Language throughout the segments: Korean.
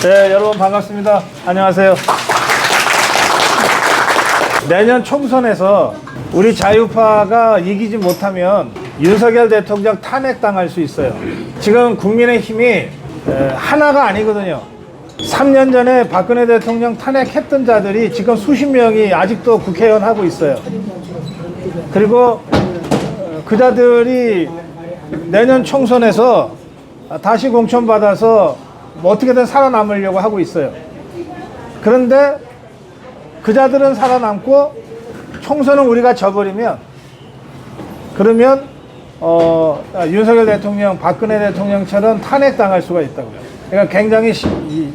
네, 여러분 반갑습니다. 안녕하세요. 내년 총선에서 우리 자유파가 이기지 못하면 윤석열 대통령 탄핵당할 수 있어요. 지금 국민의힘이 하나가 아니거든요. 3년 전에 박근혜 대통령 탄핵했던 자들이 지금 수십 명이 아직도 국회의원 하고 있어요. 그리고 그 자들이 내년 총선에서 다시 공천받아서 뭐 어떻게든 살아남으려고 하고 있어요. 그런데 그 자들은 살아남고 총선은 우리가 져버리면 그러면 윤석열 대통령, 박근혜 대통령처럼 탄핵당할 수가 있다고요. 그러니까 굉장히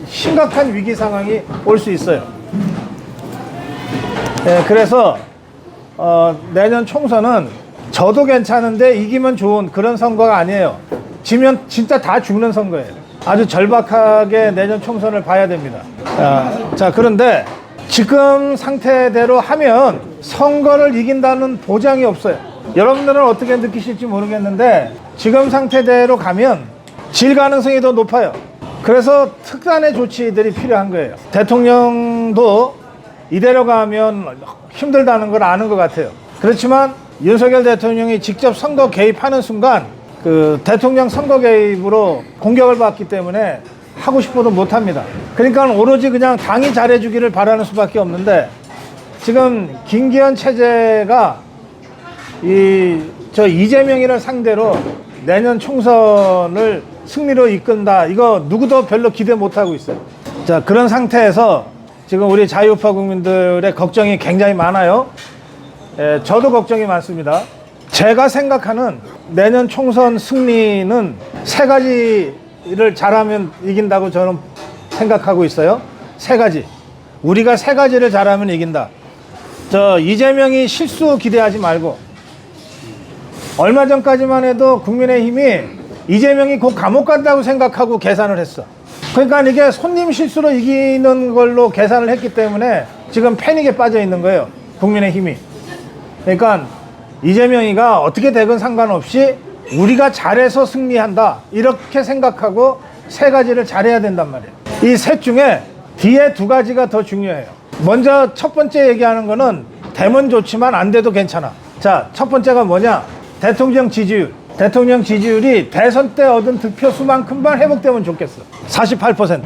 심각한 위기 상황이 올 수 있어요. 그래서 내년 총선은 져도 괜찮은데 이기면 좋은 그런 선거가 아니에요. 지면 진짜 다 죽는 선거예요. 아주 절박하게 내년 총선을 봐야 됩니다. 자, 그런데 지금 상태대로 하면 선거를 이긴다는 보장이 없어요. 여러분들은 어떻게 느끼실지 모르겠는데 지금 상태대로 가면 질 가능성이 더 높아요. 그래서 특단의 조치들이 필요한 거예요. 대통령도 이대로 가면 힘들다는 걸 아는 것 같아요. 그렇지만 윤석열 대통령이 직접 선거 개입하는 순간 그 대통령 선거 개입으로 공격을 받기 때문에 하고 싶어도 못합니다. 그러니까 오로지 그냥 당이 잘해주기를 바라는 수밖에 없는데 지금 김기현 체제가 이재명이를 상대로 내년 총선을 승리로 이끈다. 이거 누구도 별로 기대 못하고 있어요. 자, 그런 상태에서 지금 우리 자유파 국민들의 걱정이 굉장히 많아요. 저도 걱정이 많습니다. 제가 생각하는 내년 총선 승리는 세 가지를 잘하면 이긴다고 저는 생각하고 있어요. 세 가지. 우리가 세 가지를 잘하면 이긴다. 이재명이 실수 기대하지 말고 얼마 전까지만 해도 국민의힘이 이재명이 곧 감옥 간다고 생각하고 계산을 했어. 그러니까 이게 손님 실수로 이기는 걸로 계산을 했기 때문에 지금 패닉에 빠져 있는 거예요. 국민의힘이. 그러니까 이재명이가 어떻게 되건 상관없이 우리가 잘해서 승리한다 이렇게 생각하고 세 가지를 잘해야 된단 말이에요. 이 셋 중에 뒤에 두 가지가 더 중요해요. 먼저 첫 번째 얘기하는 거는 되면 좋지만 안 돼도 괜찮아. 자, 첫 번째가 뭐냐? 대통령 지지율. 대통령 지지율이 대선 때 얻은 득표수만큼만 회복되면 좋겠어. 48%.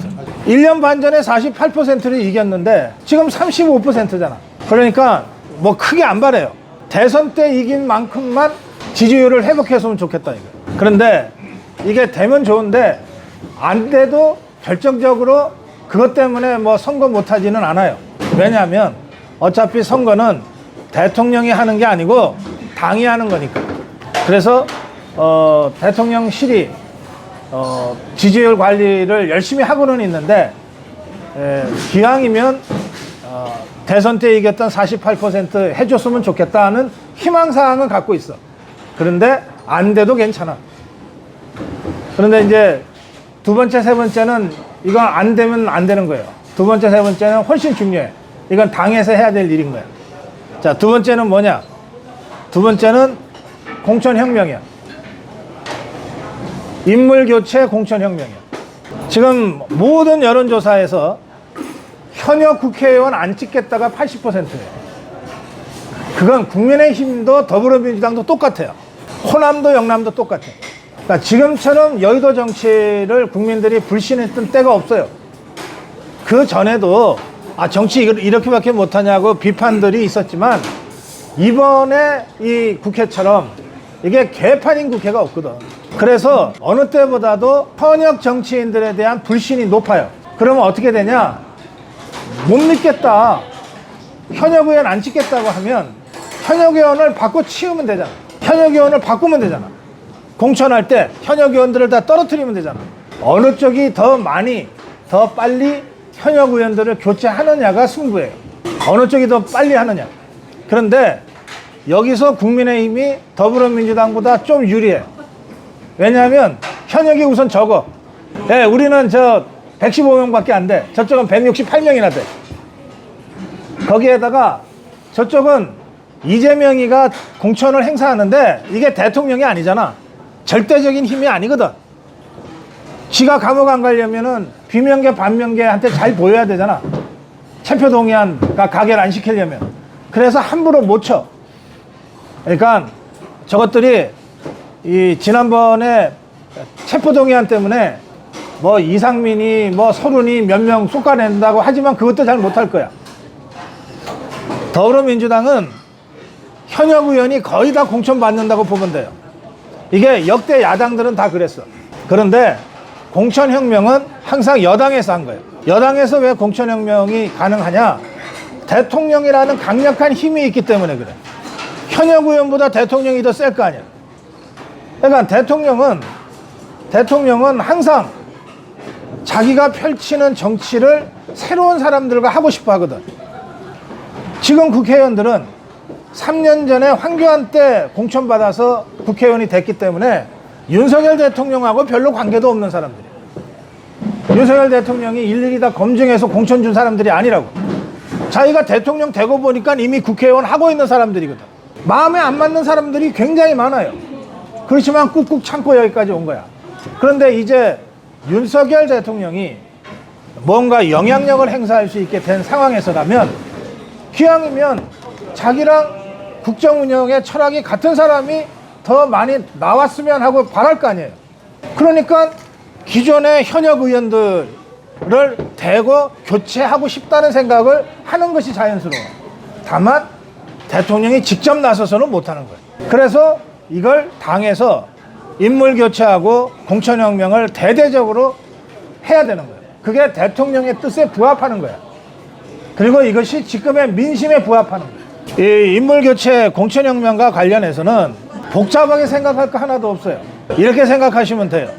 1년 반 전에 48%를 이겼는데 지금 35%잖아. 그러니까 뭐 크게 안 바래요. 대선 때 이긴 만큼만 지지율을 회복했으면 좋겠다 이거. 그런데 이게 되면 좋은데 안 돼도 결정적으로 그것 때문에 뭐 선거 못하지는 않아요. 왜냐하면 어차피 선거는 대통령이 하는 게 아니고 당이 하는 거니까. 그래서 대통령실이 지지율 관리를 열심히 하고는 있는데 기왕이면 대선 때 이겼던 48% 해줬으면 좋겠다는 희망사항은 갖고 있어. 그런데 안 돼도 괜찮아. 그런데 이제 두 번째, 세 번째는 이건 안 되면 안 되는 거예요. 두 번째, 세 번째는 훨씬 중요해. 이건 당에서 해야 될 일인 거야. 자, 두 번째는 뭐냐? 두 번째는 공천혁명이야. 인물교체 공천혁명이야. 지금 모든 여론조사에서 현역 국회의원 안 찍겠다가 80%예요. 그건 국민의힘도 더불어민주당도 똑같아요. 호남도 영남도 똑같아요. 그러니까 지금처럼 여의도 정치를 국민들이 불신했던 때가 없어요. 그 전에도 정치 이렇게밖에 못하냐고 비판들이 있었지만 이번에 이 국회처럼 이게 개판인 국회가 없거든. 그래서 어느 때보다도 현역 정치인들에 대한 불신이 높아요. 그러면 어떻게 되냐? 못 믿겠다. 현역 의원 안 찍겠다고 하면 현역 의원을 바꿔 치우면 되잖아. 현역 의원을 바꾸면 되잖아. 공천할 때 현역 의원들을 다 떨어뜨리면 되잖아. 어느 쪽이 더 많이, 더 빨리 현역 의원들을 교체하느냐가 승부예요. 어느 쪽이 더 빨리 하느냐. 그런데 여기서 국민의힘이 더불어민주당보다 좀 유리해. 왜냐하면 현역이 우선 적어. 우리는 115명밖에 안 돼. 저쪽은 168명이나 돼. 거기에다가 저쪽은 이재명이가 공천을 행사하는데 이게 대통령이 아니잖아. 절대적인 힘이 아니거든. 지가 감옥 안 가려면은 비명계 반명계한테 잘 보여야 되잖아. 체포 동의안가 가결 안 시키려면. 그래서 함부로 못 쳐. 그러니까 저것들이 이 지난번에 체포 동의안 때문에 뭐 이상민이 뭐 서른이 몇 명 솎아낸다고 하지만 그것도 잘 못할 거야. 더불어민주당은 현역 의원이 거의 다 공천 받는다고 보면 돼요. 이게 역대 야당들은 다 그랬어. 그런데 공천혁명은 항상 여당에서 한 거예요. 여당에서 왜 공천혁명이 가능하냐? 대통령이라는 강력한 힘이 있기 때문에 그래. 현역 의원보다 대통령이 더 셀 거 아니야. 그러니까 대통령은 항상 자기가 펼치는 정치를 새로운 사람들과 하고 싶어 하거든. 지금 국회의원들은 3년 전에 황교안 때 공천받아서 국회의원이 됐기 때문에 윤석열 대통령하고 별로 관계도 없는 사람들이에요. 윤석열 대통령이 일일이 다 검증해서 공천 준 사람들이 아니라고. 자기가 대통령 되고 보니까 이미 국회의원 하고 있는 사람들이거든. 마음에 안 맞는 사람들이 굉장히 많아요. 그렇지만 꾹꾹 참고 여기까지 온 거야. 그런데 이제 윤석열 대통령이 뭔가 영향력을 행사할 수 있게 된 상황에서라면 기왕이면 자기랑 국정 운영의 철학이 같은 사람이 더 많이 나왔으면 하고 바랄 거 아니에요. 그러니까 기존의 현역 의원들을 대거 교체하고 싶다는 생각을 하는 것이 자연스러워. 다만 대통령이 직접 나서서는 못하는 거예요. 그래서 이걸 당에서 인물 교체하고 공천혁명을 대대적으로 해야 되는 거예요. 그게 대통령의 뜻에 부합하는 거야. 그리고 이것이 지금의 민심에 부합하는 거예요. 이 인물교체 공천혁명과 관련해서는 복잡하게 생각할 거 하나도 없어요. 이렇게 생각하시면 돼요.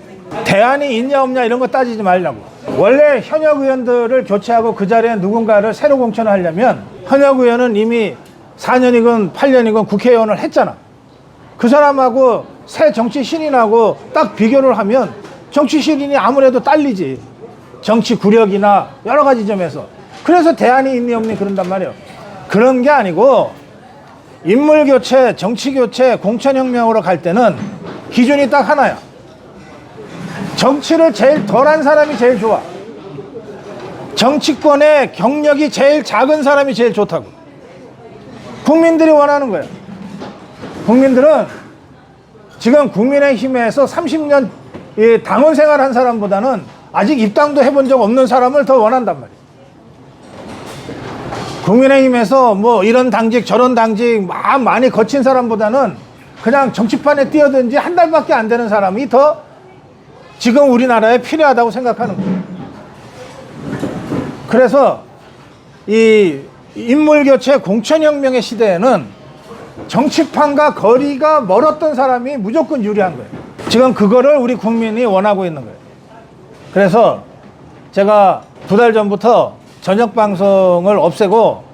대안이 있냐 없냐 이런 거 따지지 말라고. 원래 현역 의원들을 교체하고 그 자리에 누군가를 새로 공천하려면 현역 의원은 이미 4년이건 8년이건 국회의원을 했잖아. 그 사람하고 새 정치 신인하고 딱 비교를 하면 정치 신인이 아무래도 딸리지. 정치 구력이나 여러 가지 점에서. 그래서 대안이 있니 없니 그런단 말이에요. 그런 게 아니고 인물교체, 정치교체, 공천혁명으로 갈 때는 기준이 딱 하나야. 정치를 제일 덜한 사람이 제일 좋아. 정치권의 경력이 제일 작은 사람이 제일 좋다고. 국민들이 원하는 거예요. 국민들은 지금 국민의힘에서 30년 당원 생활한 사람보다는 아직 입당도 해본 적 없는 사람을 더 원한단 말이에요. 국민의힘에서 뭐 이런 당직 저런 당직 많이 거친 사람보다는 그냥 정치판에 뛰어든 지 한 달밖에 안 되는 사람이 더 지금 우리나라에 필요하다고 생각하는 거예요. 그래서 이 인물교체 공천혁명의 시대에는 정치판과 거리가 멀었던 사람이 무조건 유리한 거예요. 지금 그거를 우리 국민이 원하고 있는 거예요. 그래서 제가 2달 전부터 저녁 방송을 없애고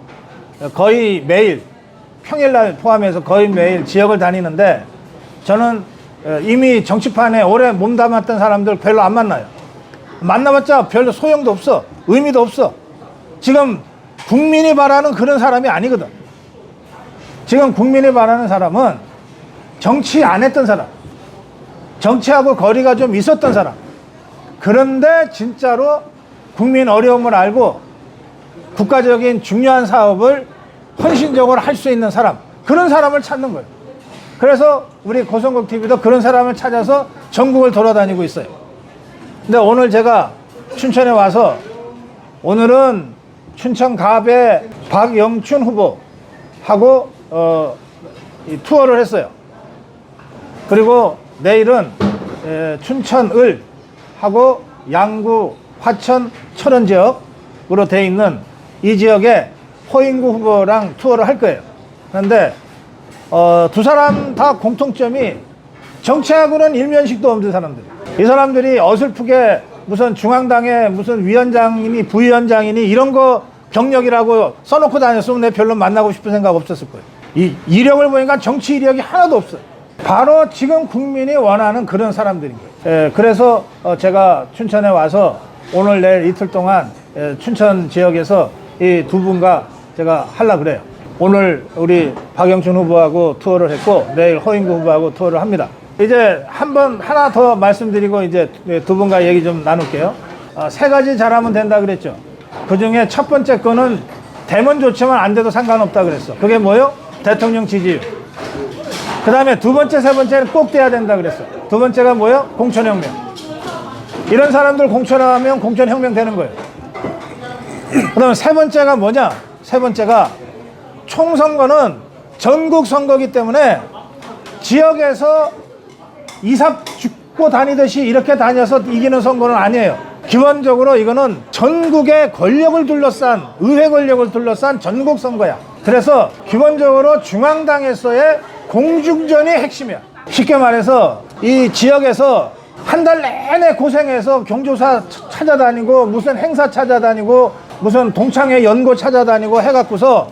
거의 매일 평일날 포함해서 거의 매일 지역을 다니는데 저는 이미 정치판에 오래 몸담았던 사람들 별로 안 만나요. 만나봤자 별로 소용도 없어. 의미도 없어. 지금 국민이 바라는 그런 사람이 아니거든. 지금 국민이 바라는 사람은 정치 안 했던 사람, 정치하고 거리가 좀 있었던 사람, 그런데 진짜로 국민 어려움을 알고 국가적인 중요한 사업을 헌신적으로 할 수 있는 사람, 그런 사람을 찾는 거예요. 그래서 우리 고성국 TV도 그런 사람을 찾아서 전국을 돌아다니고 있어요. 근데 오늘 제가 춘천에 와서 오늘은 춘천갑의 박영춘 후보하고 이 투어를 했어요. 그리고 내일은 춘천을 하고 양구, 화천, 철원 지역으로 돼 있는 이 지역에 허인구 후보랑 투어를 할 거예요. 그런데 두 사람 다 공통점이 정치하고는 일면식도 없는 사람들. 이 사람들이 어설프게 무슨 중앙당의 무슨 위원장이니 부위원장이니 이런 거 경력이라고 써놓고 다녔으면 내 별로 만나고 싶은 생각 없었을 거예요. 이 이력을 보니까 정치 이력이 하나도 없어요. 바로 지금 국민이 원하는 그런 사람들인 거예요. 그래서 제가 춘천에 와서 오늘 내일 이틀 동안 춘천 지역에서 이 두 분과 제가 하려고 그래요. 오늘 우리 박영춘 후보하고 투어를 했고 내일 허인구 후보하고 투어를 합니다. 이제 하나 더 말씀드리고 이제 두 분과 얘기 좀 나눌게요. 세 가지 잘하면 된다 그랬죠. 그 중에 첫 번째 거는 되면 좋지만 안 돼도 상관없다 그랬어. 그게 뭐요? 대통령 지지율. 그 다음에 두 번째, 세 번째는 꼭 돼야 된다 그랬어. 두 번째가 뭐요? 공천혁명. 이런 사람들 공천하면 공천혁명 되는 거예요. 그 다음에 세 번째가 뭐냐? 세 번째가 총선거는 전국 선거기 때문에 지역에서 이삽 죽고 다니듯이 이렇게 다녀서 이기는 선거는 아니에요. 기본적으로 이거는 전국의 권력을 둘러싼, 의회 권력을 둘러싼 전국 선거야. 그래서 기본적으로 중앙당에서의 공중전이 핵심이야. 쉽게 말해서 이 지역에서 한 달 내내 고생해서 경조사 찾아다니고 무슨 행사 찾아다니고 무슨 동창회 연고 찾아다니고 해갖고서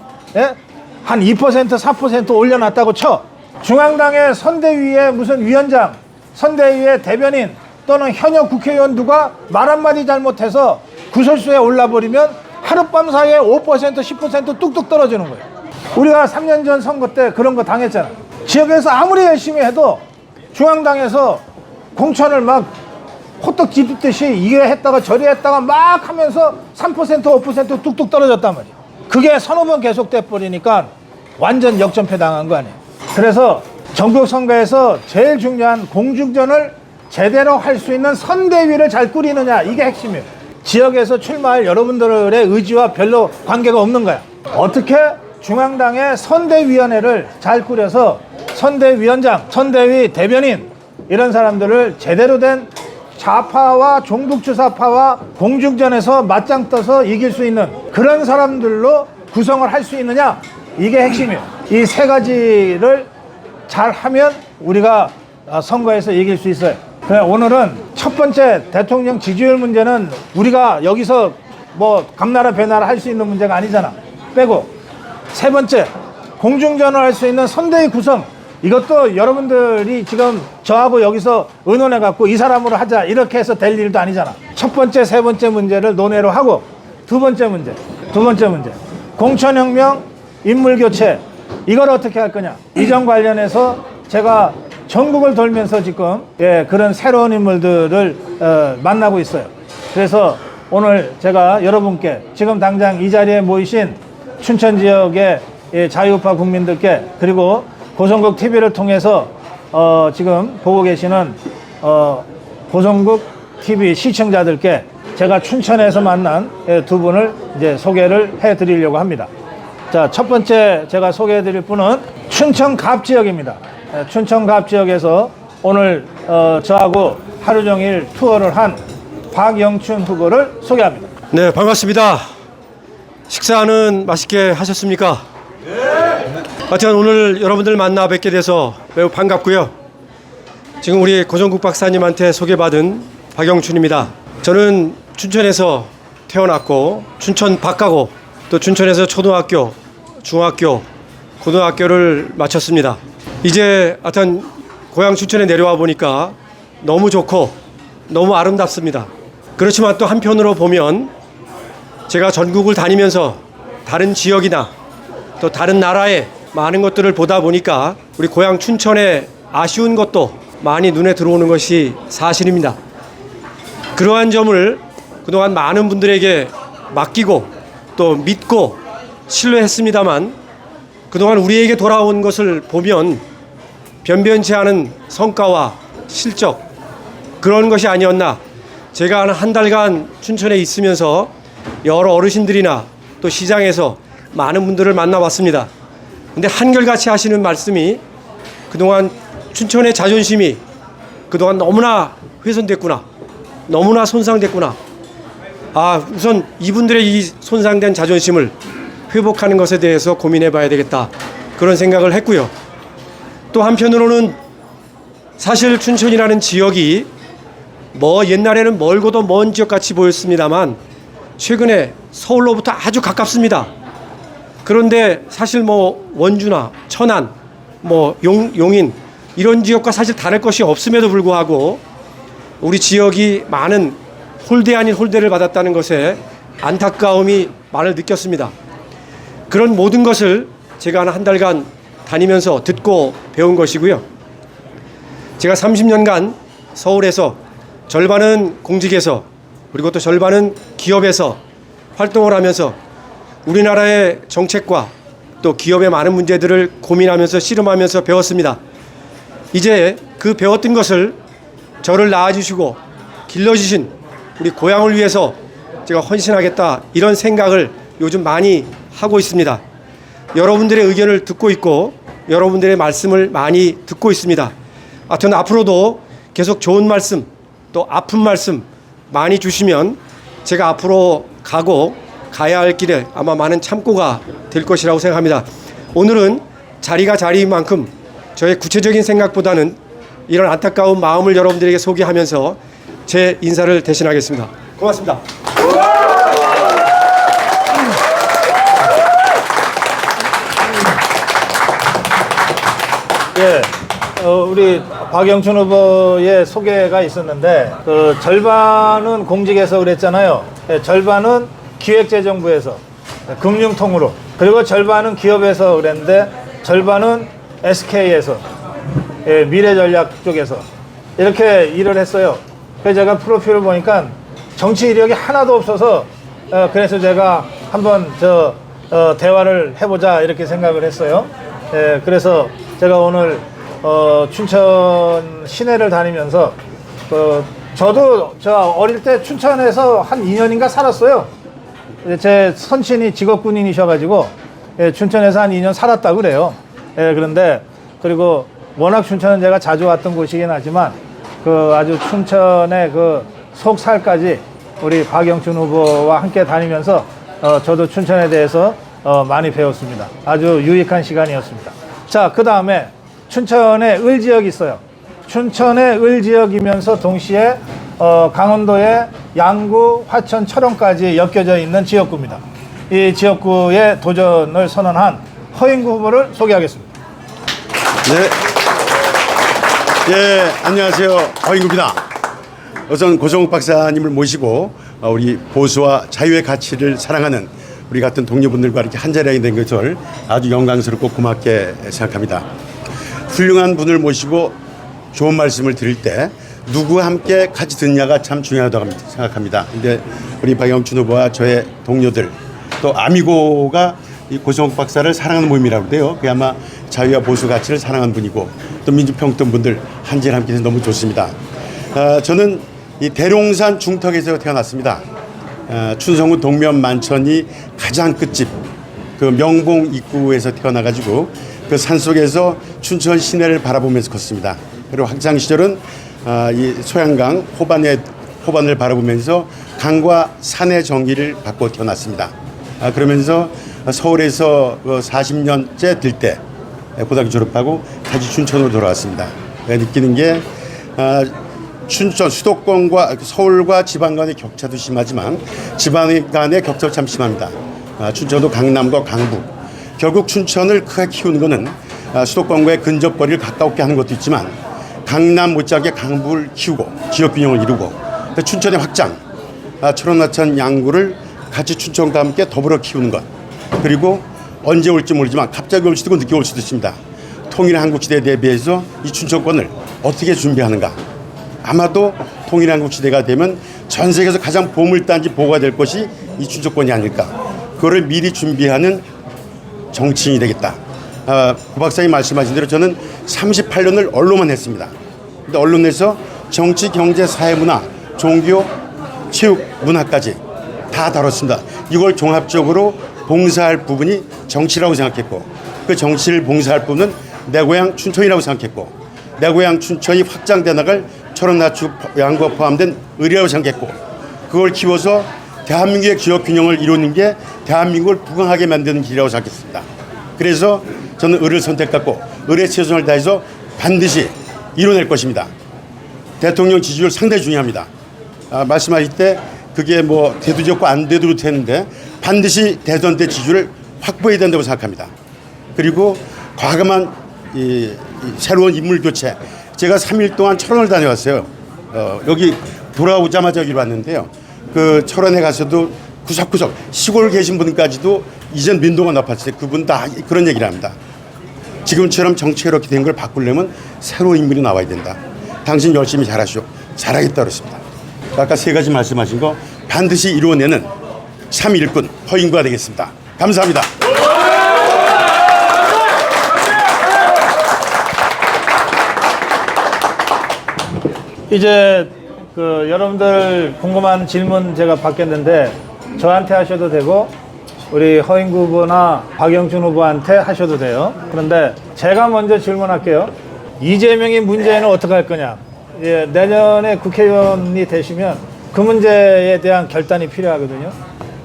한 2% 4% 올려놨다고 쳐. 중앙당의 선대위에 무슨 위원장, 선대위의 대변인 또는 현역 국회의원 누가 말 한마디 잘못해서 구설수에 올라버리면 하룻밤 사이에 5% 10% 뚝뚝 떨어지는 거예요. 우리가 3년 전 선거 때 그런 거 당했잖아. 지역에서 아무리 열심히 해도 중앙당에서 공천을 막 호떡 뒤집듯이 이래 했다가 저래 했다가 막 하면서 3% 5% 뚝뚝 떨어졌단 말이에요. 그게 서너 번 계속돼 버리니까 완전 역전패 당한 거 아니에요. 그래서 전국 선거에서 제일 중요한 공중전을 제대로 할 수 있는 선대위를 잘 꾸리느냐, 이게 핵심이에요. 지역에서 출마할 여러분들의 의지와 별로 관계가 없는 거야. 어떻게 중앙당의 선대위원회를 잘 꾸려서 선대위원장, 선대위 대변인 이런 사람들을 제대로 된 좌파와 종북주사파와 공중전에서 맞짱 떠서 이길 수 있는 그런 사람들로 구성을 할 수 있느냐, 이게 핵심이에요. 이 세 가지를 잘 하면 우리가 선거에서 이길 수 있어요. 오늘은 첫 번째 대통령 지지율 문제는 우리가 여기서 뭐 감나라 배나라 할 수 있는 문제가 아니잖아. 빼고 세 번째 공중전을 할 수 있는 선대위 구성, 이것도 여러분들이 지금 저하고 여기서 의논해 갖고 이 사람으로 하자 이렇게 해서 될 일도 아니잖아. 첫 번째 세 번째 문제를 논의로 하고 두 번째 문제 공천혁명 인물교체, 이걸 어떻게 할 거냐, 이전 관련해서 제가 전국을 돌면서 지금 그런 새로운 인물들을 만나고 있어요. 그래서 오늘 제가 여러분께 지금 당장 이 자리에 모이신 춘천 지역의 자유우파 국민들께, 그리고 고성국 TV를 통해서 지금 보고 계시는 고성국 TV 시청자들께 제가 춘천에서 만난 두 분을 이제 소개를 해 드리려고 합니다. 자, 첫 번째 제가 소개해 드릴 분은 춘천 갑 지역입니다. 춘천 갑 지역에서 오늘 저하고 하루 종일 투어를 한 박영춘 후보를 소개합니다. 네, 반갑습니다. 식사는 맛있게 하셨습니까? 네. 하여튼 오늘 여러분들 만나 뵙게 돼서 매우 반갑고요. 지금 우리 고정국 박사님한테 소개받은 박영춘입니다. 저는 춘천에서 태어났고 춘천 박가고 또 춘천에서 초등학교, 중학교, 고등학교를 마쳤습니다. 이제 하여튼 고향 춘천에 내려와 보니까 너무 좋고 너무 아름답습니다. 그렇지만 또 한편으로 보면 제가 전국을 다니면서 다른 지역이나 또 다른 나라의 많은 것들을 보다 보니까 우리 고향 춘천에 아쉬운 것도 많이 눈에 들어오는 것이 사실입니다. 그러한 점을 그동안 많은 분들에게 맡기고 또 믿고 신뢰했습니다만, 그동안 우리에게 돌아온 것을 보면 변변치 않은 성과와 실적, 그런 것이 아니었나. 제가 한 달간 춘천에 있으면서 여러 어르신들이나 또 시장에서 많은 분들을 만나봤습니다. 근데 한결같이 하시는 말씀이 그동안 춘천의 자존심이 그동안 너무나 훼손됐구나, 너무나 손상됐구나. 우선 이분들의 이 손상된 자존심을 회복하는 것에 대해서 고민해 봐야 되겠다, 그런 생각을 했고요. 또 한편으로는 사실 춘천이라는 지역이 뭐 옛날에는 멀고도 먼 지역같이 보였습니다만 최근에 서울로부터 아주 가깝습니다. 그런데 사실 뭐 원주나 천안, 뭐 용인 이런 지역과 사실 다를 것이 없음에도 불구하고 우리 지역이 많은 홀대 아닌 홀대를 받았다는 것에 안타까움이 많이 느꼈습니다. 그런 모든 것을 제가 한 달간 다니면서 듣고 배운 것이고요. 제가 30년간 서울에서 절반은 공직에서 그리고 또 절반은 기업에서 활동을 하면서 우리나라의 정책과 또 기업의 많은 문제들을 고민하면서 씨름하면서 배웠습니다. 이제 그 배웠던 것을 저를 낳아주시고 길러주신 우리 고향을 위해서 제가 헌신하겠다 이런 생각을 요즘 많이 하고 있습니다. 여러분들의 의견을 듣고 있고 여러분들의 말씀을 많이 듣고 있습니다. 하여튼 앞으로도 계속 좋은 말씀 또 아픈 말씀 많이 주시면 제가 앞으로 가야 할 길에 아마 많은 참고가 될 것이라고 생각합니다. 오늘은 자리가 자리인 만큼 저의 구체적인 생각보다는 이런 안타까운 마음을 여러분들에게 소개하면서 제 인사를 대신하겠습니다. 고맙습니다. 예, 우리 박영춘 후보의 소개가 있었는데 그 절반은 공직에서 그랬잖아요. 예, 절반은 기획재정부에서 금융통으로 그리고 절반은 기업에서 그랬는데 절반은 SK에서 예, 미래전략 쪽에서 이렇게 일을 했어요. 그래서 제가 프로필을 보니까 정치 이력이 하나도 없어서 그래서 제가 한번 대화를 해보자 이렇게 생각을 했어요. 예, 그래서 제가 오늘 춘천 시내를 다니면서 저도 저 어릴 때 춘천에서 한 2년인가 살았어요. 제 선친이 직업군인이셔가지고 예, 춘천에서 한 2년 살았다고 그래요. 예, 그런데 그리고 워낙 춘천은 제가 자주 왔던 곳이긴 하지만 그 아주 춘천의 그 속살까지 우리 박영춘 후보와 함께 다니면서 저도 춘천에 대해서 많이 배웠습니다. 아주 유익한 시간이었습니다. 자, 그 다음에 춘천에 을지역이 있어요. 춘천의 을지역이면서 동시에 강원도의 양구, 화천, 철원까지 엮여져 있는 지역구입니다. 이 지역구에 도전을 선언한 허인구 후보를 소개하겠습니다. 네. 예, 안녕하세요. 허인구입니다. 우선 고종욱 박사님을 모시고 우리 보수와 자유의 가치를 사랑하는 우리 같은 동료분들과 이렇게 한자리하게 된 것을 아주 영광스럽고 고맙게 생각합니다. 훌륭한 분을 모시고 좋은 말씀을 드릴 때 누구와 함께 같이 듣냐가 참 중요하다고 생각합니다. 근데 우리 박영춘 후보와 저의 동료들 또 아미고가 이 고종욱 박사를 사랑하는 모임이라고 그래요. 그게 아마 자유와 보수 가치를 사랑하는 분이고 또 민주평등 분들 한자리 함께 해서 너무 좋습니다. 저는 이 대롱산 중턱에서 태어났습니다. 춘성군 동면 만천이 가장 끝집 그 명봉 입구에서 태어나가지고 그 산속에서 춘천 시내를 바라보면서 컸습니다. 그리고 학창 시절은 이 소양강 호반을 바라보면서 강과 산의 전기를 받고 태어났습니다. 그러면서 서울에서 40년째 될 때 고등학교 졸업하고 다시 춘천으로 돌아왔습니다. 느끼는 게 춘천 수도권과 서울과 지방 간의 격차도 심하지만 지방 간의 격차도 참 심합니다. 춘천도 강남과 강북 결국 춘천을 크게 키우는 것은 수도권과의 근접거리를 가까웠게 하는 것도 있지만 강남 못지않게 강북을 키우고 지역균형을 이루고 춘천의 확장 철원 하천 양구를 같이 춘천과 함께 더불어 키우는 것 그리고 언제 올지 모르지만 갑자기 올 수도 있고 늦게 올 수도 있습니다. 통일의 한국시대에 대비해서 이 춘천권을 어떻게 준비하는가 아마도 통일의 한국시대가 되면 전 세계에서 가장 보물단지 보호가 될 것이 이 춘천권이 아닐까 그거를 미리 준비하는 정치인이 되겠다. 고 박사님 말씀하신 대로 저는 38년을 언론만 했습니다. 근데 언론에서 정치, 경제, 사회, 문화, 종교, 체육, 문화까지 다 다뤘습니다. 이걸 종합적으로 봉사할 부분이 정치라고 생각했고 그 정치를 봉사할 부분은 내 고향 춘천이라고 생각했고 내 고향 춘천이 확장돼 나갈 철원 나주 양구가 포함된 의리라고 생각했고 그걸 키워서 대한민국의 지역 균형을 이루는 게 대한민국을 부강하게 만드는 길이라고 생각했습니다. 그래서 저는 의를 선택했고 의에 최선을 다해서 반드시 이뤄낼 것입니다. 대통령 지지율 상당히 중요합니다. 말씀하실 때 그게 뭐 돼도 좋고 안 돼도 되는데 반드시 대선 때 지지율을 확보해야 된다고 생각합니다. 그리고 과감한 이 새로운 인물 교체. 제가 3일 동안 철원을 다녀왔어요. 여기 돌아오자마자 여기 왔는데요. 그 철원에 가서도 구석구석 시골 계신 분까지도 이전 민도가 높았을 때 그분 다 그런 얘기를 합니다. 지금처럼 정치가 이렇게 된 걸 바꾸려면 새로운 인물이 나와야 된다. 당신 열심히 잘하시오. 잘하겠다 그랬습니다. 아까 세 가지 말씀하신 거 반드시 이루어내는 3.1군 허인구가 되겠습니다. 감사합니다. 이제 그 여러분들 궁금한 질문 제가 받겠는데 저한테 하셔도 되고 우리 허인구 후보나 박영준 후보한테 하셔도 돼요. 그런데 제가 먼저 질문할게요. 이재명이 문재인을 어떻게 할 거냐. 예, 내년에 국회의원이 되시면 그 문제에 대한 결단이 필요하거든요.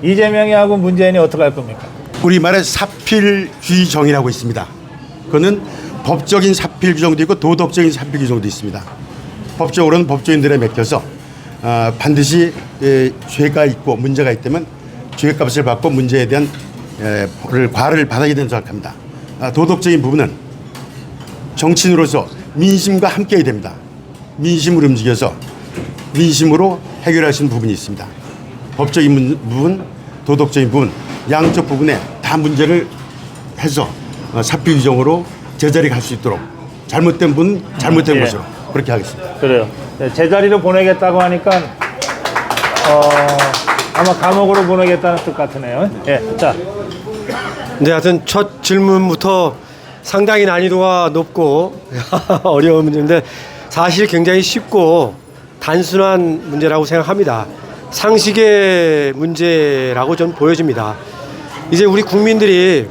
이재명이 하고 문재인이 어떻게 할 겁니까? 우리말에 사필 규정이라고 있습니다. 그거는 법적인 사필 규정도 있고 도덕적인 사필 규정도 있습니다. 법적으로는 법조인들에 맡겨서 반드시 죄가 있고 문제가 있다면 죄값을 받고 문제에 대한 과를 받아야 된다고 생각합니다. 도덕적인 부분은 정치인으로서 민심과 함께해야 됩니다. 민심을 움직여서 민심으로 해결할 수 있는 부분이 있습니다. 법적인 부분, 도덕적인 부분, 양쪽 부분에 다 문제를 해서 사필 규정으로 제자리 갈 수 있도록 잘못된 분은 잘못된 것으로 그렇게 하겠습니다. 그래요. 네, 제자리로 보내겠다고 하니까 아마 감옥으로 보내겠다는 뜻 같으네요. 예, 자. 네, 하여튼 첫 질문부터 상당히 난이도가 높고 어려운 문제인데 사실 굉장히 쉽고 단순한 문제라고 생각합니다. 상식의 문제라고 좀 보여집니다. 이제 우리 국민들이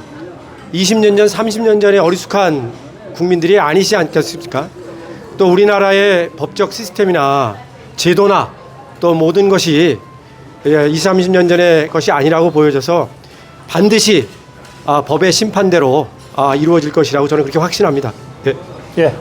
20년 전, 30년 전에 어리숙한 국민들이 아니지 않겠습니까? 또 우리나라의 법적 시스템이나 제도나 또 모든 것이 20, 30년 전의 것이 아니라고 보여져서 반드시 법의 심판대로 이루어질 것이라고 저는 그렇게 확신합니다. 네. 예.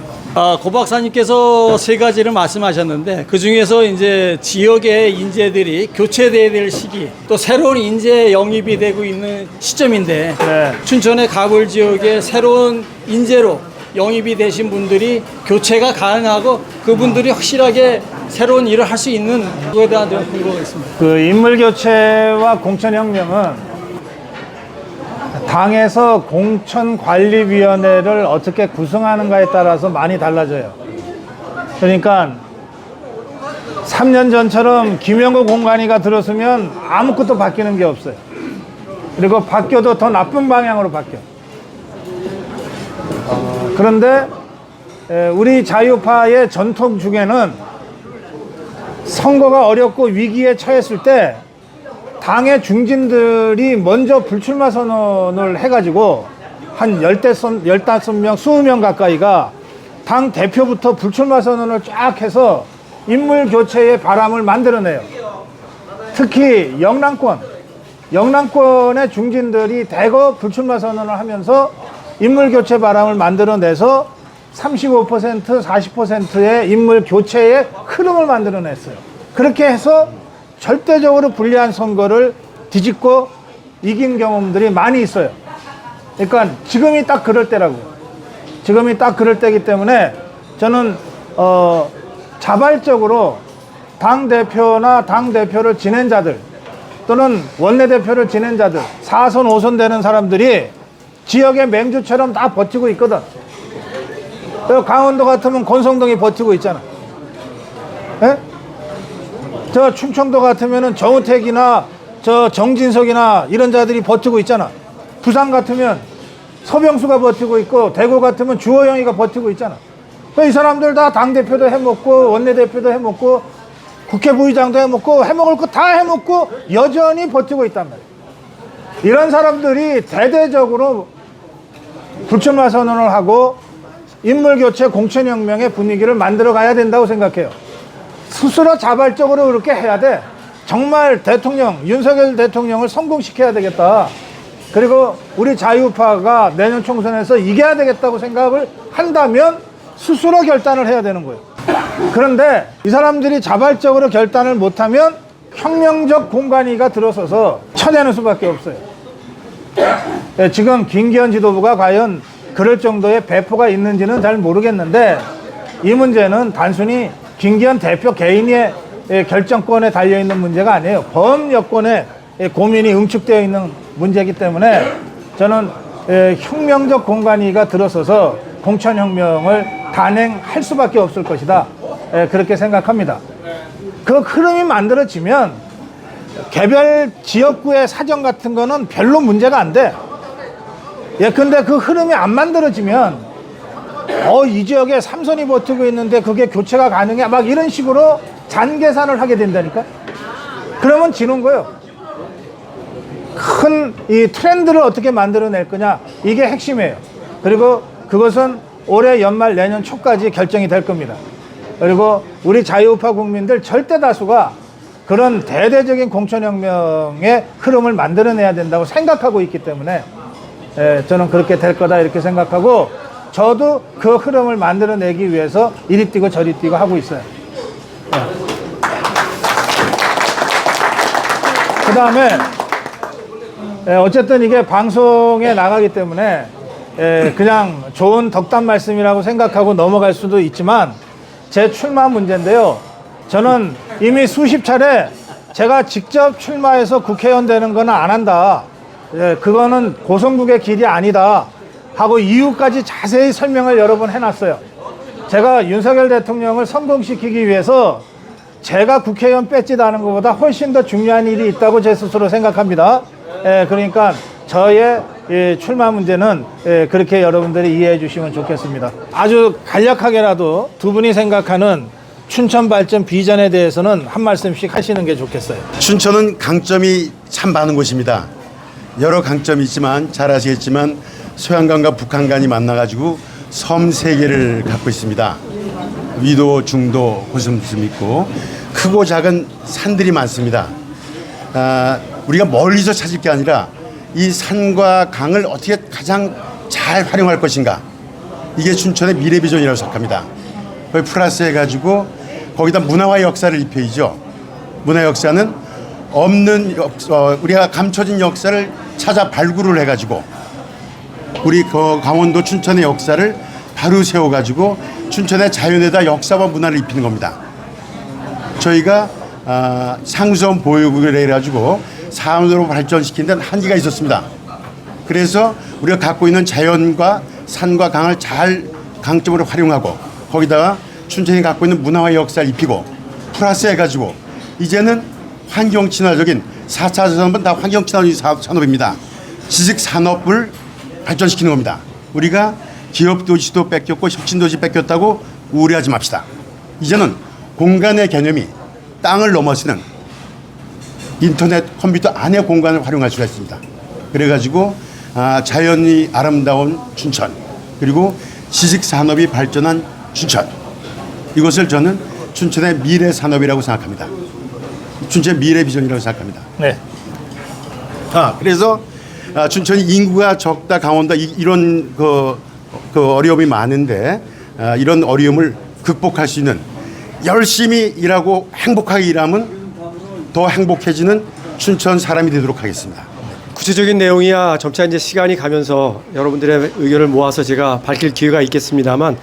고 박사님께서 세 가지를 말씀하셨는데 그 중에서 이제 지역의 인재들이 교체돼야 될 시기 또 새로운 인재 영입이 되고 있는 시점인데 네. 춘천의 가불 지역에 새로운 인재로 영입이 되신 분들이 교체가 가능하고 그분들이 확실하게 새로운 일을 할 수 있는 그거에 대한 좀 궁금가 있습니다. 그 인물 교체와 공천혁명은 당에서 공천관리위원회를 어떻게 구성하는가에 따라서 많이 달라져요. 그러니까 3년 전처럼 김영구 공관위가 들었으면 아무것도 바뀌는 게 없어요. 그리고 바뀌어도 더 나쁜 방향으로 바뀌어. 그런데 우리 자유파의 전통 중에는 선거가 어렵고 위기에 처했을 때 당의 중진들이 먼저 불출마 선언을 해가지고 한 15명, 20명 가까이가 당 대표부터 불출마 선언을 쫙 해서 인물 교체의 바람을 만들어내요. 특히 영남권의 중진들이 대거 불출마 선언을 하면서 인물 교체 바람을 만들어내서 35%, 40%의 인물 교체의 흐름을 만들어냈어요. 그렇게 해서 절대적으로 불리한 선거를 뒤집고 이긴 경험들이 많이 있어요. 그러니까 지금이 딱 그럴 때라고요. 지금이 딱 그럴 때이기 때문에 저는 자발적으로 당대표나 당대표를 지낸 자들 또는 원내대표를 지낸 자들 4선, 5선 되는 사람들이 지역의 맹주처럼 다 버티고 있거든. 강원도 같으면 권성동이 버티고 있잖아. 예? 저 충청도 같으면은 정우택이나 저 정진석이나 이런 자들이 버티고 있잖아. 부산 같으면 서병수가 버티고 있고 대구 같으면 주호영이가 버티고 있잖아. 이 사람들 다 당대표도 해먹고 원내대표도 해먹고 국회 부의장도 해먹고 해먹을 거 다 해먹고 여전히 버티고 있단 말이야. 이런 사람들이 대대적으로 불출마 선언을 하고 인물교체 공천혁명의 분위기를 만들어 가야 된다고 생각해요. 스스로 자발적으로 그렇게 해야 돼. 정말 윤석열 대통령을 성공시켜야 되겠다. 그리고 우리 자유파가 내년 총선에서 이겨야 되겠다고 생각을 한다면 스스로 결단을 해야 되는 거예요. 그런데 이 사람들이 자발적으로 결단을 못하면 혁명적 공관위가 들어서서 쳐내는 수밖에 없어요. 지금 김기현 지도부가 과연 그럴 정도의 배포가 있는지는 잘 모르겠는데 이 문제는 단순히 김기현 대표 개인의 결정권에 달려있는 문제가 아니에요. 범여권의 고민이 응축되어 있는 문제이기 때문에 저는 혁명적 공관위가 들어서서 공천혁명을 단행할 수밖에 없을 것이다. 그렇게 생각합니다. 그 흐름이 만들어지면 개별 지역구의 사정 같은 거는 별로 문제가 안 돼. 근데 그 흐름이 안 만들어지면 이 지역에 삼선이 버티고 있는데 그게 교체가 가능해? 막 이런 식으로 잔계산을 하게 된다니까. 그러면 지는 거예요. 큰 이 트렌드를 어떻게 만들어낼 거냐, 이게 핵심이에요. 그리고 그것은 올해 연말 내년 초까지 결정이 될 겁니다. 그리고 우리 자유우파 국민들 절대 다수가 그런 대대적인 공천혁명의 흐름을 만들어내야 된다고 생각하고 있기 때문에 저는 그렇게 될 거다 이렇게 생각하고, 저도 그 흐름을 만들어내기 위해서 이리 뛰고 저리 뛰고 하고 있어요. 그 다음에 어쨌든 이게 방송에 나가기 때문에 그냥 좋은 덕담 말씀이라고 생각하고 넘어갈 수도 있지만, 제 출마 문제인데요. 저는 이미 수십 차례 제가 직접 출마해서 국회의원 되는 거는 안 한다. 그거는 고성국의 길이 아니다 하고 이유까지 자세히 설명을 여러 번 해놨어요. 제가 윤석열 대통령을 성공시키기 위해서 제가 국회의원 뺏지다는 것보다 훨씬 더 중요한 일이 있다고 제 스스로 생각합니다. 그러니까 저의 출마 문제는 그렇게 여러분들이 이해해 주시면 좋겠습니다. 아주 간략하게라도 두 분이 생각하는 춘천 발전 비전에 대해서는 한 말씀씩 하시는 게 좋겠어요. 춘천은 강점이 참 많은 곳입니다. 여러 강점이 있지만 잘 아시겠지만 소양강과 북한강이 만나가지고 섬 3개를 갖고 있습니다. 위도, 중도, 고슴도섬 있고 크고 작은 산들이 많습니다. 우리가 멀리서 찾을 게 아니라 이 산과 강을 어떻게 가장 잘 활용할 것인가, 이게 춘천의 미래 비전이라고 생각합니다. 거기 플러스 해가지고 거기다 문화와 역사를 입혀야죠. 문화 역사는 없는 우리가 감춰진 역사를 찾아 발굴을 해가지고 우리 강원도 춘천의 역사를 바로 세워가지고 춘천의 자연에다 역사와 문화를 입히는 겁니다. 저희가 상수원 보유구를 해가지고 산으로 발전시키는 데는 한계가 있었습니다. 그래서 우리가 갖고 있는 자연과 산과 강을 잘 강점으로 활용하고 거기다가 춘천이 갖고 있는 문화와 역사를 입히고 플러스 해가지고 이제는 환경 친화적인 4차 산업은 다 환경 친화적인 산업입니다. 지식 산업을 발전시키는 겁니다. 우리가 기업 도시도 뺏겼고 혁신 도시 뺏겼다고 우려하지 맙시다. 이제는 공간의 개념이 땅을 넘어서는 인터넷 컴퓨터 안의 공간을 활용할 수가 있습니다. 그래가지고 자연이 아름다운 춘천, 그리고 지식 산업이 발전한 춘천, 이것을 저는 춘천의 미래 산업이라고 생각합니다. 춘천의 미래 비전이라고 생각합니다. 네. 그래서 춘천이 인구가 적다, 강원도 이런 그 어려움이 많은데 이런 어려움을 극복할 수 있는, 열심히 일하고 행복하게 일하면 더 행복해지는 춘천 사람이 되도록 하겠습니다. 구체적인 내용이야 점차 이제 시간이 가면서 여러분들의 의견을 모아서 제가 밝힐 기회가 있겠습니다만,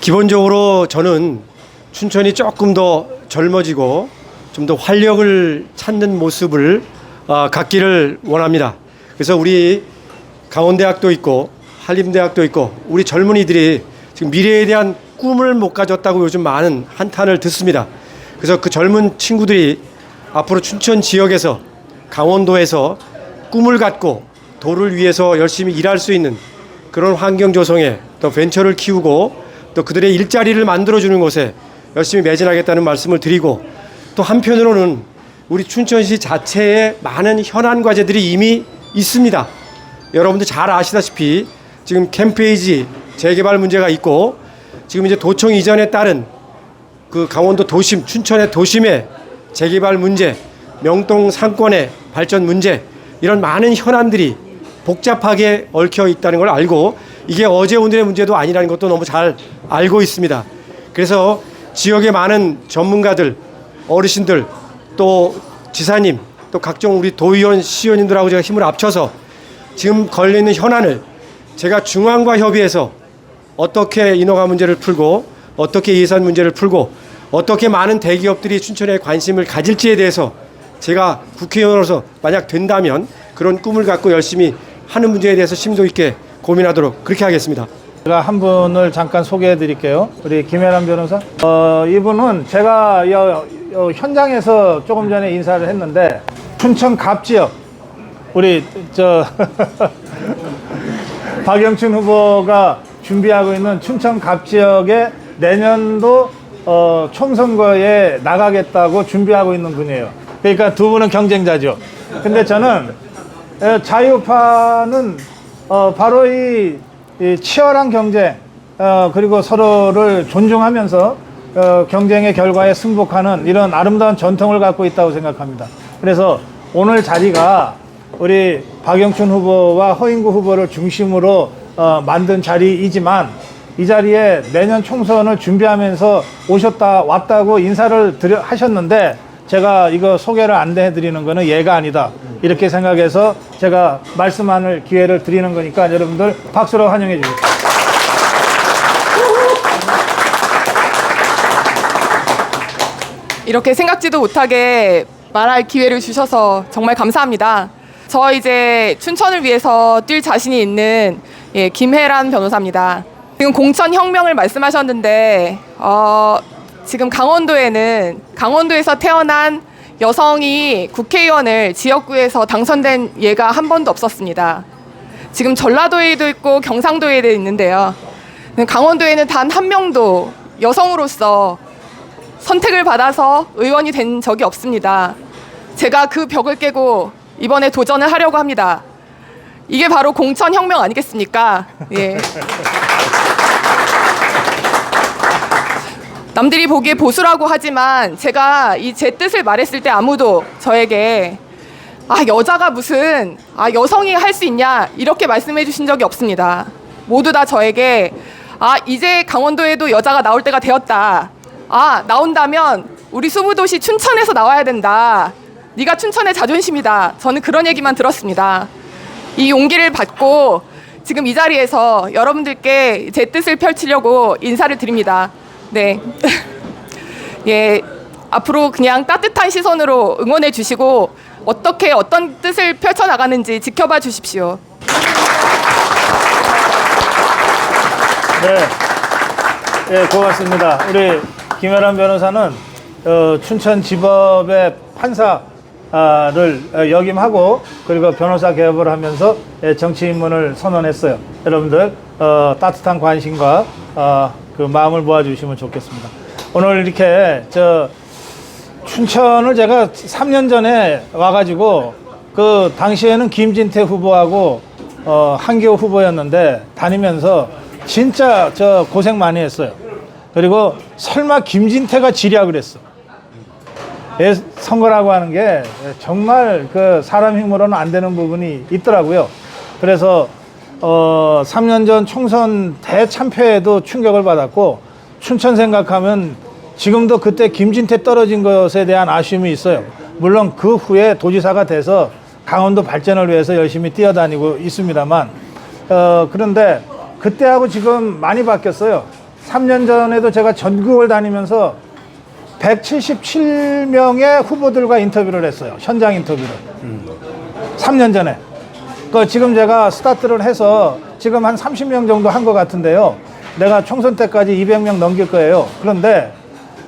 기본적으로 저는 춘천이 조금 더 젊어지고 좀 더 활력을 찾는 모습을 갖기를 원합니다. 그래서 우리 강원대학도 있고 한림대학도 있고 우리 젊은이들이 지금 미래에 대한 꿈을 못 가졌다고 요즘 많은 한탄을 듣습니다. 그래서 그 젊은 친구들이 앞으로 춘천 지역에서, 강원도에서 꿈을 갖고 도를 위해서 열심히 일할 수 있는 그런 환경 조성에 또 벤처를 키우고 또 그들의 일자리를 만들어주는 곳에 열심히 매진하겠다는 말씀을 드리고, 또 한편으로는 우리 춘천시 자체에 많은 현안 과제들이 이미 있습니다. 여러분들 잘 아시다시피 지금 캠페이지 재개발 문제가 있고, 지금 이제 도청 이전에 따른 그 강원도 도심, 춘천의 도심의 재개발 문제, 명동 상권의 발전 문제, 이런 많은 현안들이 복잡하게 얽혀 있다는 걸 알고, 이게 어제 오늘의 문제도 아니라는 것도 너무 잘 알고 있습니다. 그래서 지역의 많은 전문가들, 어르신들, 또 지사님, 또 각종 우리 도의원, 시의원님들하고 제가 힘을 합쳐서 지금 걸려있는 현안을 제가 중앙과 협의해서 어떻게 인허가 문제를 풀고, 어떻게 예산 문제를 풀고, 어떻게 많은 대기업들이 춘천에 관심을 가질지에 대해서 제가 국회의원으로서 만약 된다면 그런 꿈을 갖고 열심히 하는 문제에 대해서 심도 있게 고민하도록 그렇게 하겠습니다. 제가 한 분을 잠깐 소개해 드릴게요. 우리 김혜란 변호사. 이분은 제가 현장에서 조금 전에 인사를 했는데 춘천 갑지역 우리 박영춘 후보가 준비하고 있는 춘천 갑지역에 내년도 총선거에 나가겠다고 준비하고 있는 분이에요. 그러니까 두 분은 경쟁자죠. 근데 저는 자유파는 바로 이 치열한 경쟁 그리고 서로를 존중하면서 경쟁의 결과에 승복하는 이런 아름다운 전통을 갖고 있다고 생각합니다. 그래서 오늘 자리가 우리 박영춘 후보와 허인구 후보를 중심으로 만든 자리이지만 이 자리에 내년 총선을 준비하면서 왔다고 인사를 하셨는데 제가 이거 소개를 안 해드리는 거는 예가 아니다 이렇게 생각해서 제가 말씀하는 기회를 드리는 거니까 여러분들 박수로 환영해 주세요. 이렇게 생각지도 못하게 말할 기회를 주셔서 정말 감사합니다. 저 이제 춘천을 위해서 뛸 자신이 있는 김혜란 변호사입니다. 지금 공천혁명을 말씀하셨는데 지금 강원도에서 태어난 여성이 국회의원을 지역구에서 당선된 예가 한 번도 없었습니다. 지금 전라도에도 있고 경상도에도 있는데요. 강원도에는 단 한 명도 여성으로서 선택을 받아서 의원이 된 적이 없습니다. 제가 그 벽을 깨고 이번에 도전을 하려고 합니다. 이게 바로 공천혁명 아니겠습니까? 예. 남들이 보기에 보수라고 하지만 제가 제 뜻을 말했을 때 아무도 저에게 여자가 무슨 여성이 할 수 있냐 이렇게 말씀해 주신 적이 없습니다. 모두 다 저에게 이제 강원도에도 여자가 나올 때가 되었다. 나온다면 우리 수부도시 춘천에서 나와야 된다. 네가 춘천의 자존심이다. 저는 그런 얘기만 들었습니다. 이 용기를 받고 지금 이 자리에서 여러분들께 제 뜻을 펼치려고 인사를 드립니다. 네. 예, 앞으로 그냥 따뜻한 시선으로 응원해 주시고 어떤 뜻을 펼쳐나가는지 지켜봐 주십시오. 네, 고맙습니다. 우리 김혜란 변호사는 춘천지법의 판사를 역임하고 그리고 변호사 개업을 하면서 정치 입문을 선언했어요. 여러분들 따뜻한 관심과 그 마음을 모아주시면 좋겠습니다. 오늘 이렇게 춘천을 제가 3년 전에 와가지고 그 당시에는 김진태 후보하고 한기호 후보였는데 다니면서 진짜 고생 많이 했어요. 그리고 설마 김진태가 지랴 그랬어. 선거라고 하는 게 정말 그 사람 힘으로는 안 되는 부분이 있더라고요. 그래서 3년 전 총선 대참패에도 충격을 받았고 춘천 생각하면 지금도 그때 김진태 떨어진 것에 대한 아쉬움이 있어요. 물론 그 후에 도지사가 돼서 강원도 발전을 위해서 열심히 뛰어다니고 있습니다만 그런데 그때하고 지금 많이 바뀌었어요. 3년 전에도 제가 전국을 다니면서 177명의 후보들과 인터뷰를 했어요. 현장 인터뷰를. 3년 전에. 지금 제가 스타트를 해서 지금 한 30명 정도 한 것 같은데요. 내가 총선 때까지 200명 넘길 거예요. 그런데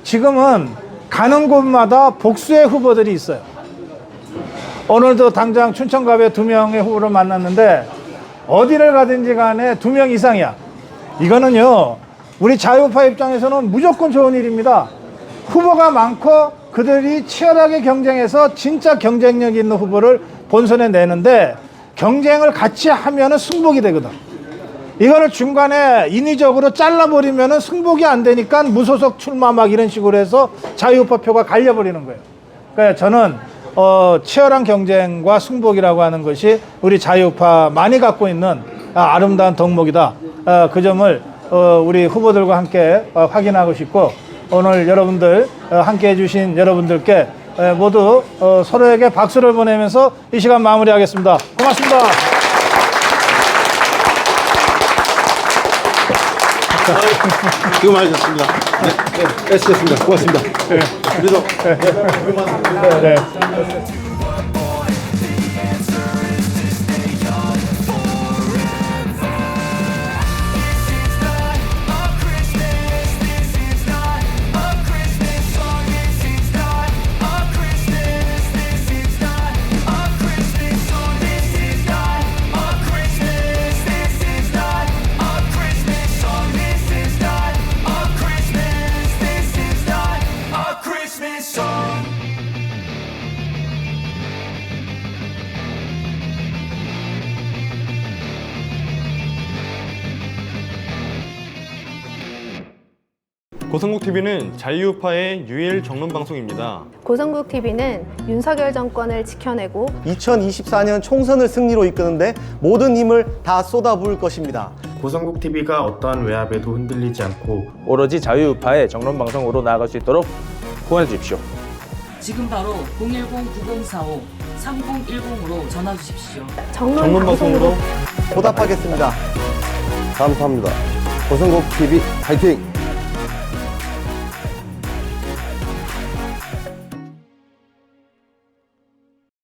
지금은 가는 곳마다 복수의 후보들이 있어요. 오늘도 당장 춘천갑에 2명의 후보를 만났는데 어디를 가든지 간에 2명 이상이야. 이거는요, 우리 자유파 입장에서는 무조건 좋은 일입니다. 후보가 많고 그들이 치열하게 경쟁해서 진짜 경쟁력 있는 후보를 본선에 내는데 경쟁을 같이 하면은 승복이 되거든. 이거를 중간에 인위적으로 잘라버리면은 승복이 안 되니까 무소속 출마 막 이런 식으로 해서 자유파 표가 갈려버리는 거예요. 그러니까 저는 치열한 경쟁과 승복이라고 하는 것이 우리 자유파 많이 갖고 있는 아름다운 덕목이다. 그 점을 우리 후보들과 함께 확인하고 싶고 오늘 여러분들 함께 해주신 여러분들께 모두 서로에게 박수를 보내면서 이 시간 마무리하겠습니다. 고맙습니다. 수고 많으셨습니다. 네, 애쓰셨습니다. 고맙습니다. 그래서 네. 고성국TV는 자유우파의 유일 정론 방송입니다. 고성국TV는 윤석열 정권을 지켜내고 2024년 총선을 승리로 이끄는데 모든 힘을 다 쏟아부을 것입니다. 고성국TV가 어떠한 외압에도 흔들리지 않고 오로지 자유우파의 정론방송으로 나아갈 수 있도록 후원해 주십시오. 지금 바로 010-9045-3010으로 전화 주십시오. 정론방송으로 보답하겠습니다. 감사합니다. 고성국TV 화이팅!